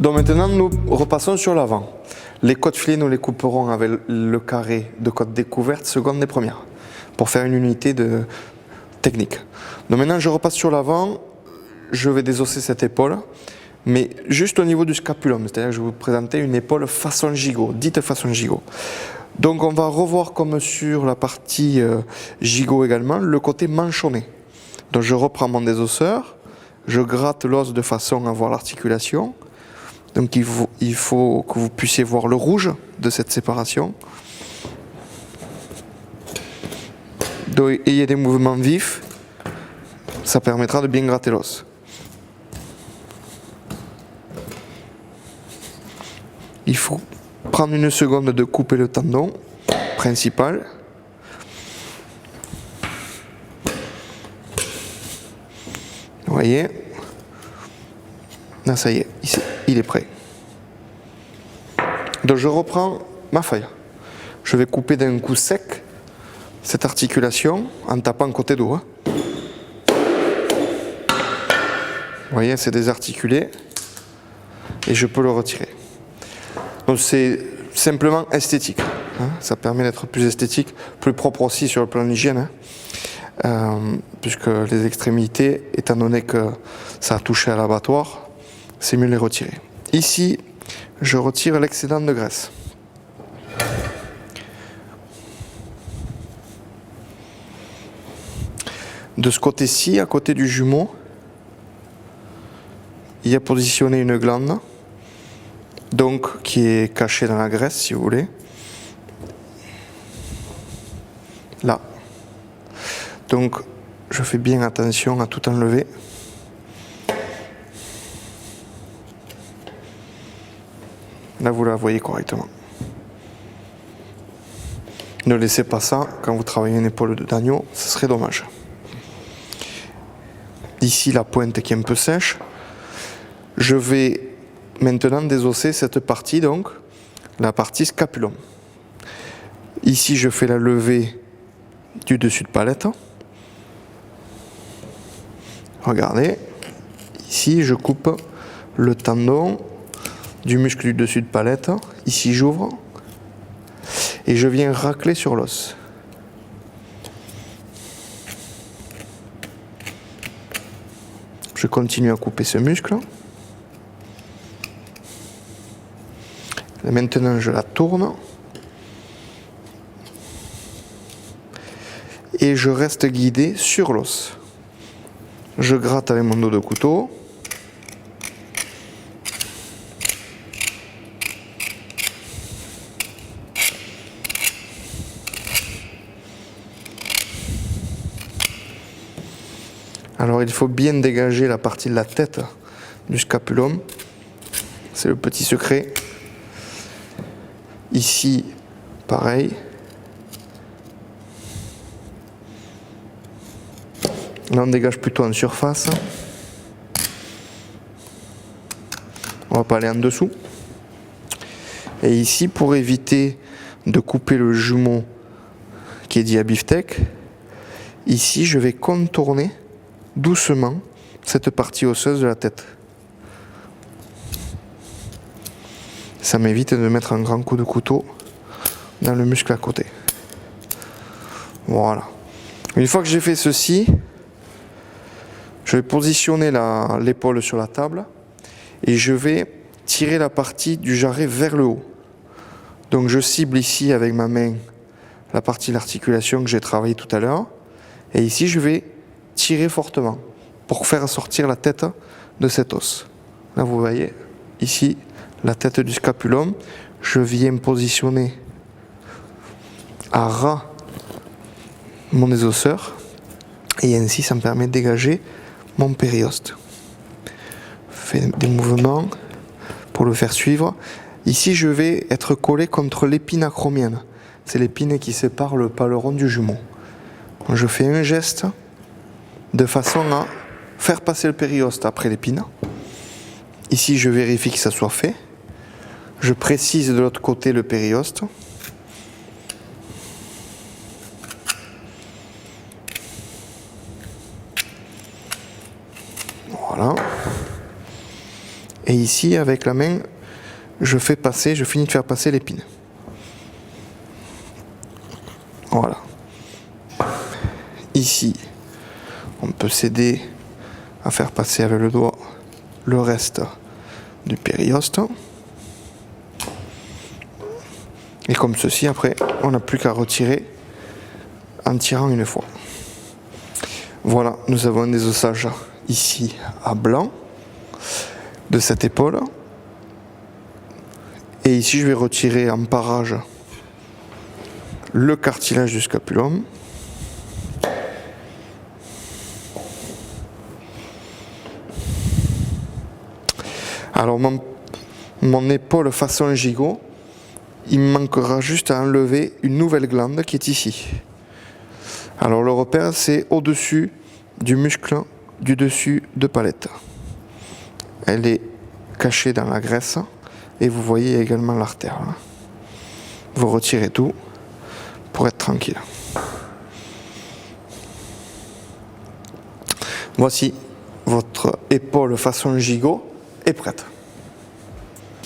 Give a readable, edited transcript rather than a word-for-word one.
Donc maintenant, nous repassons sur l'avant. Les côtes filets, nous les couperons avec le carré de côte découverte, seconde et première, pour faire une unité de technique. Donc maintenant, je repasse sur l'avant, je vais désosser cette épaule, mais juste au niveau du scapulum, c'est-à-dire que je vais vous présenter une épaule façon gigot, dite façon gigot. Donc on va revoir comme sur la partie gigot également, le côté manchonné. Donc je reprends mon désosseur, je gratte l'os de façon à voir l'articulation. Donc il faut que vous puissiez voir le rouge de cette séparation. Donc ayez des mouvements vifs, ça permettra de bien gratter l'os. Il faut prendre une seconde de couper le tendon principal. Vous voyez? Là, ça y est, ici, il est prêt. Donc je reprends ma feuille. Je vais couper d'un coup sec cette articulation en tapant côté dos. Vous voyez, c'est désarticulé et je peux le retirer. Donc c'est simplement esthétique. Ça permet d'être plus esthétique, plus propre aussi sur le plan de l'hygiène. Puisque les extrémités, étant donné que ça a touché à l'abattoir, c'est mieux de les retirer. Ici, je retire l'excédent de graisse. De ce côté-ci, à côté du jumeau, il y a positionné une glande, donc qui est cachée dans la graisse, si vous voulez. Là. Donc, je fais bien attention à tout enlever. Là, vous la voyez correctement. Ne laissez pas ça quand vous travaillez une épaule d'agneau, ce serait dommage. Ici, la pointe qui est un peu sèche. Je vais maintenant désosser cette partie, donc, la partie scapulum. Ici, je fais la levée du dessus de palette. Regardez, ici, je coupe le tendon du muscle du dessus de palette. Ici, j'ouvre et je viens racler sur l'os. Je continue à couper ce muscle. Et maintenant, je la tourne. Et je reste guidé sur l'os. Je gratte avec mon dos de couteau. Alors il faut bien dégager la partie de la tête du scapulum. C'est le petit secret. Ici, pareil. Là, on dégage plutôt en surface. On va pas aller en dessous. Et ici, pour éviter de couper le jumeau qui est dit à beefsteak, ici, je vais contourner doucement cette partie osseuse de la tête. Ça m'évite de mettre un grand coup de couteau dans le muscle à côté. Voilà. Une fois que j'ai fait ceci, je vais positionner l'épaule sur la table et je vais tirer la partie du jarret vers le haut. Donc je cible ici avec ma main la partie de l'articulation que j'ai travaillée tout à l'heure. Et ici je vais tirer fortement pour faire sortir la tête de cet os. Là vous voyez, ici la tête du scapulum, je viens positionner à ras mon désosseur et ainsi ça me permet de dégager mon périoste. Je fais des mouvements pour le faire suivre. Ici je vais être collé contre l'épine acromienne. C'est l'épine qui sépare le paleron du jumeau. Je fais un geste de façon à faire passer le périoste après l'épine. Ici je vérifie que ça soit fait. Je précise de l'autre côté le périoste. Voilà. Et ici, avec la main, je finis de faire passer l'épine. Voilà. Ici, on peut s'aider à faire passer avec le doigt le reste du périoste. Et comme ceci, après, on n'a plus qu'à retirer en tirant une fois. Voilà, nous avons un désossage ici à blanc de cette épaule. Et ici, je vais retirer en parage le cartilage du scapulum. Alors, mon épaule façon gigot, il me manquera juste à enlever une nouvelle glande qui est ici. Alors, le repère, c'est au-dessus du muscle du dessus de palette. Elle est cachée dans la graisse et vous voyez également l'artère. Vous retirez tout pour être tranquille. Voici votre épaule façon gigot est prête.